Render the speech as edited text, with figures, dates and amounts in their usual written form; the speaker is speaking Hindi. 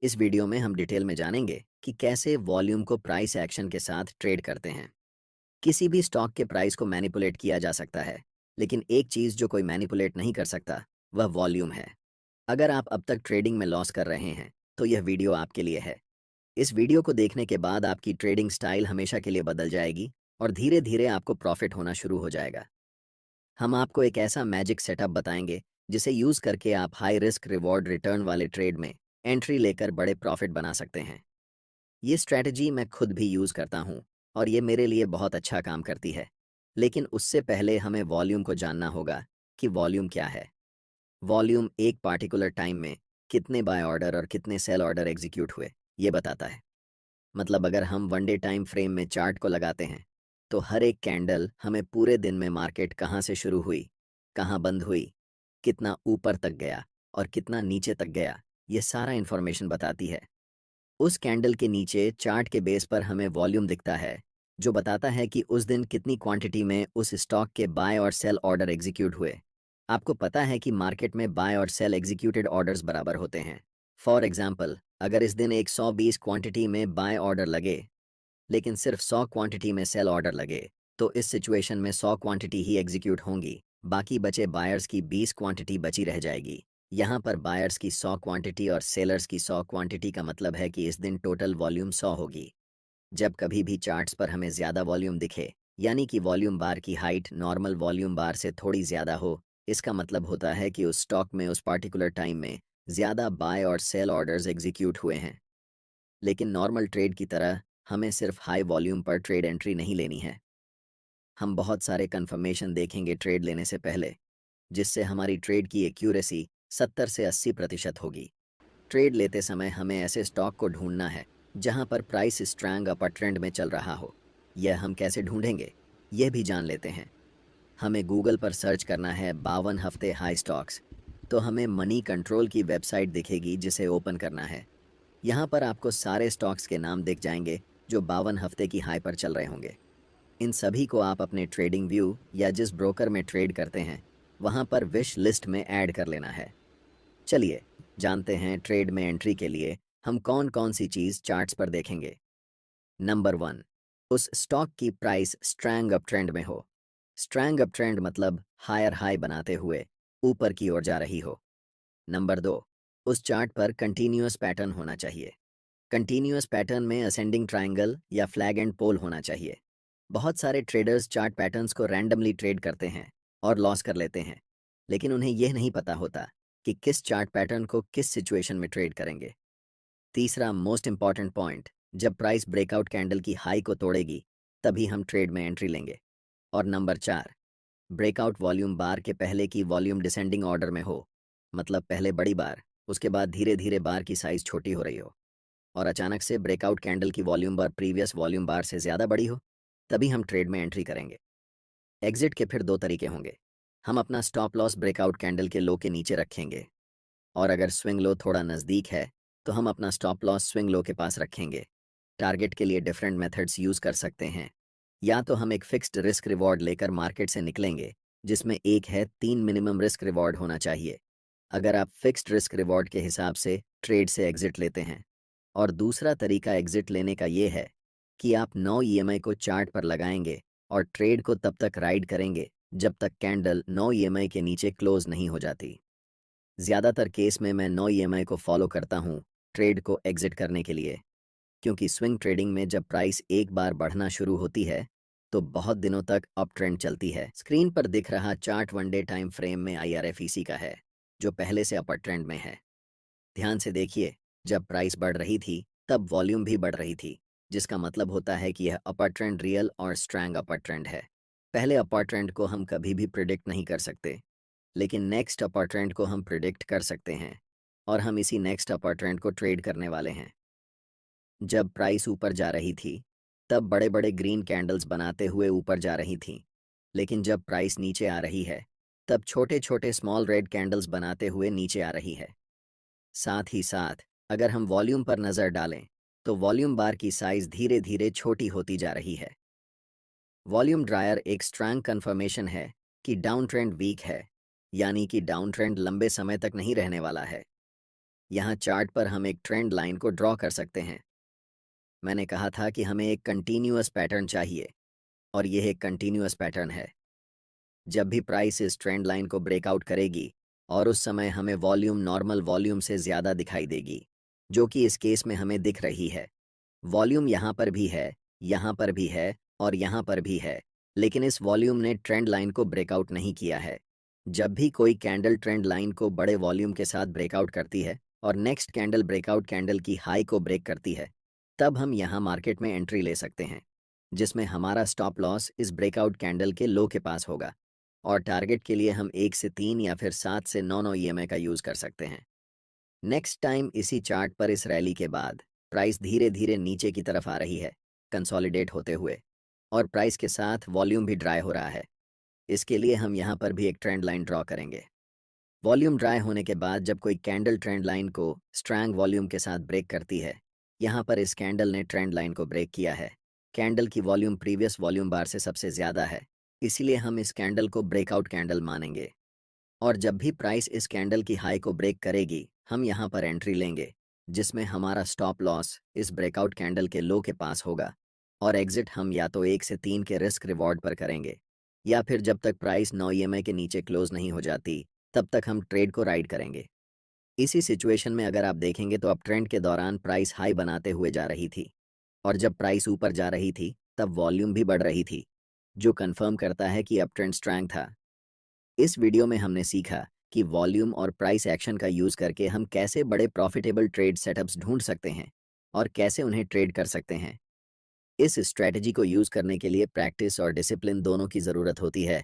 इस वीडियो में हम डिटेल में जानेंगे कि कैसे वॉल्यूम को प्राइस एक्शन के साथ ट्रेड करते हैं। किसी भी स्टॉक के प्राइस को मैनिपुलेट किया जा सकता है, लेकिन एक चीज़ जो कोई मैनिपुलेट नहीं कर सकता, वह वॉल्यूम है। अगर आप अब तक ट्रेडिंग में लॉस कर रहे हैं, तो यह वीडियो आपके लिए है। इस वीडियो को देखने के बाद आपकी ट्रेडिंग स्टाइल हमेशा के लिए बदल जाएगी और धीरे धीरे आपको प्रॉफिट होना शुरू हो जाएगा। हम आपको एक ऐसा मैजिक सेटअप बताएंगे जिसे यूज़ करके आप हाई रिस्क रिवॉर्ड रिटर्न वाले ट्रेड में एंट्री लेकर बड़े प्रॉफिट बना सकते हैं। ये स्ट्रैटेजी मैं खुद भी यूज़ करता हूँ और ये मेरे लिए बहुत अच्छा काम करती है। लेकिन उससे पहले हमें वॉल्यूम को जानना होगा कि वॉल्यूम क्या है। वॉल्यूम एक पार्टिकुलर टाइम में कितने बाय ऑर्डर और कितने सेल ऑर्डर एग्जीक्यूट हुए, ये बताता है। मतलब अगर हम वन डे टाइम फ्रेम में चार्ट को लगाते हैं, तो हर एक कैंडल हमें पूरे दिन में मार्केट कहाँ से शुरू हुई, कहाँ बंद हुई, कितना ऊपर तक गया और कितना नीचे तक गया, ये सारा इन्फॉर्मेशन बताती है। उस कैंडल के नीचे चार्ट के बेस पर हमें वॉल्यूम दिखता है, जो बताता है कि उस दिन कितनी क्वांटिटी में उस स्टॉक के बाय और सेल ऑर्डर एग्जीक्यूट हुए। आपको पता है कि मार्केट में बाय और सेल एग्जीक्यूटेड ऑर्डर्स बराबर होते हैं। फॉर एग्जांपल, अगर इस दिन एक 120 क्वांटिटी में बाय ऑर्डर लगे, लेकिन सिर्फ 100 क्वांटिटी में सेल ऑर्डर लगे, तो इस सिचुएशन में 100 क्वांटिटी ही एग्जीक्यूट होंगी, बाकी बचे बायर्स की 20 क्वांटिटी बची रह जाएगी। यहाँ पर बायर्स की 100 क्वांटिटी और सेलर्स की 100 क्वांटिटी का मतलब है कि इस दिन टोटल वॉल्यूम 100 होगी। जब कभी भी चार्ट्स पर हमें ज़्यादा वॉल्यूम दिखे, यानी कि वॉल्यूम बार की हाइट नॉर्मल वॉल्यूम बार से थोड़ी ज़्यादा हो, इसका मतलब होता है कि उस स्टॉक में उस पार्टिकुलर टाइम में ज़्यादा बाय और सेल ऑर्डर्स एग्जीक्यूट हुए हैं। लेकिन नॉर्मल ट्रेड की तरह हमें सिर्फ हाई वॉल्यूम पर ट्रेड एंट्री नहीं लेनी है। हम बहुत सारे कंफर्मेशन देखेंगे ट्रेड लेने से पहले, जिससे हमारी ट्रेड की एक्यूरेसी 70 से 80% होगी। ट्रेड लेते समय हमें ऐसे स्टॉक को ढूंढना है जहां पर प्राइस स्ट्रैंग अपर ट्रेंड में चल रहा हो। यह हम कैसे ढूंढेंगे, यह भी जान लेते हैं। हमें गूगल पर सर्च करना है 52 हफ्ते हाई स्टॉक्स, तो हमें मनी कंट्रोल की वेबसाइट दिखेगी जिसे ओपन करना है। यहाँ पर आपको सारे स्टॉक्स के नाम दिख जाएंगे जो 52 हफ्ते की हाई पर चल रहे होंगे। इन सभी को आप अपने ट्रेडिंग व्यू या जिस ब्रोकर में ट्रेड करते हैं, वहाँ पर विश लिस्ट में ऐड कर लेना है। चलिए जानते हैं ट्रेड में एंट्री के लिए हम कौन कौन सी चीज़ चार्ट्स पर देखेंगे। नंबर वन, उस स्टॉक की प्राइस स्ट्रैंग अप ट्रेंड में हो। स्ट्रैंग अप ट्रेंड मतलब हायर हाई बनाते हुए ऊपर की ओर जा रही हो। नंबर दो, उस चार्ट पर कंटिन्यूअस पैटर्न होना चाहिए। कंटिन्यूअस पैटर्न में असेंडिंग ट्रायंगल या फ्लैग एंड पोल होना चाहिए। बहुत सारे ट्रेडर्स चार्ट पैटर्न्स को रैंडमली ट्रेड करते हैं और लॉस कर लेते हैं, लेकिन उन्हें यह नहीं पता होता कि किस चार्ट पैटर्न को किस सिचुएशन में ट्रेड करेंगे। तीसरा मोस्ट इंपॉर्टेंट पॉइंट, जब प्राइस ब्रेकआउट कैंडल की हाई को तोड़ेगी, तभी हम ट्रेड में एंट्री लेंगे। और नंबर चार, ब्रेकआउट वॉल्यूम बार के पहले की वॉल्यूम डिसेंडिंग ऑर्डर में हो, मतलब पहले बड़ी बार, उसके बाद धीरे धीरे बार की साइज छोटी हो रही हो और अचानक से ब्रेकआउट कैंडल की वॉल्यूम बार प्रीवियस वॉल्यूम बार से ज़्यादा बड़ी हो, तभी हम ट्रेड में एंट्री करेंगे। एग्जिट के फिर दो तरीके होंगे। हम अपना स्टॉप लॉस ब्रेकआउट कैंडल के लो के नीचे रखेंगे, और अगर स्विंग लो थोड़ा नज़दीक है, तो हम अपना स्टॉप लॉस स्विंग लो के पास रखेंगे। टारगेट के लिए डिफरेंट मेथड्स यूज़ कर सकते हैं। या तो हम एक फिक्स्ड रिस्क रिवॉर्ड लेकर मार्केट से निकलेंगे, जिसमें एक है 3 मिनिमम रिस्क रिवॉर्ड होना चाहिए। अगर आप फिक्स्ड रिस्क रिवॉर्ड के हिसाब से ट्रेड से एग्जिट लेते हैं। और दूसरा तरीका एग्जिट लेने का ये है कि आप 9 ईएमआई को चार्ट पर लगाएंगे और ट्रेड को तब तक राइड करेंगे जब तक कैंडल 9 ईएमआई के नीचे क्लोज नहीं हो जाती। ज़्यादातर केस में मैं 9 ईएमआई को फॉलो करता हूँ ट्रेड को एग्जिट करने के लिए, क्योंकि स्विंग ट्रेडिंग में जब प्राइस एक बार बढ़ना शुरू होती है, तो बहुत दिनों तक अप ट्रेंड चलती है। स्क्रीन पर दिख रहा chart one day time frame में आईआरएफईसी का है, जो पहले से अपर ट्रेंड में है। ध्यान से देखिए, जब प्राइस बढ़ रही थी तब वॉल्यूम भी बढ़ रही थी, जिसका मतलब होता है कि यह अपर ट्रेंड रियल और स्ट्रैंग अपर ट्रेंड है। पहले अपर ट्रेंड को हम कभी भी प्रिडिक्ट नहीं कर सकते, लेकिन नेक्स्ट अपर ट्रेंड को हम प्रिडिक्ट कर सकते हैं, और हम इसी नेक्स्ट अपर ट्रेंड को ट्रेड करने वाले हैं। जब प्राइस ऊपर जा रही थी, तब बड़े बड़े ग्रीन कैंडल्स बनाते हुए ऊपर जा रही थीं, लेकिन जब प्राइस नीचे आ रही है, तब छोटे छोटे स्मॉल रेड कैंडल्स बनाते हुए नीचे आ रही है। साथ ही साथ अगर हम वॉल्यूम पर नज़र डालें, तो वॉल्यूम बार की साइज धीरे धीरे छोटी होती जा रही है। वॉल्यूम ड्रायर एक स्ट्रॉन्ग कंफर्मेशन है कि डाउन ट्रेंड वीक है, यानी कि डाउन ट्रेंड लंबे समय तक नहीं रहने वाला है। यहाँ चार्ट पर हम एक ट्रेंड लाइन को ड्रॉ कर सकते हैं। मैंने कहा था कि हमें एक कंटिन्यूअस पैटर्न चाहिए, और यह एक कंटिन्यूअस पैटर्न है। जब भी प्राइस इस ट्रेंड लाइन को ब्रेकआउट करेगी और उस समय हमें वॉल्यूम नॉर्मल वॉल्यूम से ज़्यादा दिखाई देगी, जो कि इस केस में हमें दिख रही है। वॉल्यूम यहाँ पर भी है, यहाँ पर भी है और यहाँ पर भी है, लेकिन इस वॉल्यूम ने ट्रेंड लाइन को ब्रेकआउट नहीं किया है। जब भी कोई कैंडल ट्रेंड लाइन को बड़े वॉल्यूम के साथ ब्रेकआउट करती है और नेक्स्ट कैंडल ब्रेकआउट कैंडल की हाई को ब्रेक करती है, तब हम यहाँ मार्केट में एंट्री ले सकते हैं, जिसमें हमारा स्टॉप लॉस इस ब्रेकआउट कैंडल के लो के पास होगा, और टारगेट के लिए हम 1 से 3 या फिर 7 से 9 ईएमए का यूज़ कर सकते हैं। नेक्स्ट टाइम इसी चार्ट पर इस रैली के बाद प्राइस धीरे धीरे नीचे की तरफ आ रही है, कंसोलिडेट होते हुए, और प्राइस के साथ वॉल्यूम भी ड्राई हो रहा है। इसके लिए हम यहाँ पर भी एक ट्रेंड लाइन ड्रॉ करेंगे। वॉल्यूम ड्राई होने के बाद जब कोई कैंडल ट्रेंड लाइन को स्ट्रॉन्ग वॉल्यूम के साथ ब्रेक करती है, यहाँ पर इस कैंडल ने ट्रेंड लाइन को ब्रेक किया है। कैंडल की वॉल्यूम प्रीवियस वॉल्यूम बार से सबसे ज़्यादा है, इसीलिए हम इस कैंडल को ब्रेकआउट कैंडल मानेंगे। और जब भी प्राइस इस कैंडल की हाई को ब्रेक करेगी, हम यहाँ पर एंट्री लेंगे, जिसमें हमारा स्टॉप लॉस इस ब्रेकआउट कैंडल के लो के पास होगा, और एग्जिट हम या तो 1 से 3 के रिस्क रिवॉर्ड पर करेंगे, या फिर जब तक प्राइस 9 ईएमए के नीचे क्लोज नहीं हो जाती, तब तक हम ट्रेड को राइड करेंगे। इसी सिचुएशन में अगर आप देखेंगे तो अप ट्रेंड के दौरान प्राइस हाई बनाते हुए जा रही थी, और जब प्राइस ऊपर जा रही थी तब वॉल्यूम भी बढ़ रही थी, जो कंफर्म करता है कि अप ट्रेंड स्ट्रॉन्ग था। इस वीडियो में हमने सीखा कि वॉल्यूम और प्राइस एक्शन का यूज़ करके हम कैसे बड़े प्रॉफिटेबल ट्रेड सेटअप्स ढूंढ सकते हैं और कैसे उन्हें ट्रेड कर सकते हैं। इस स्ट्रैटेजी को यूज़ करने के लिए प्रैक्टिस और डिसिप्लिन दोनों की ज़रूरत होती है,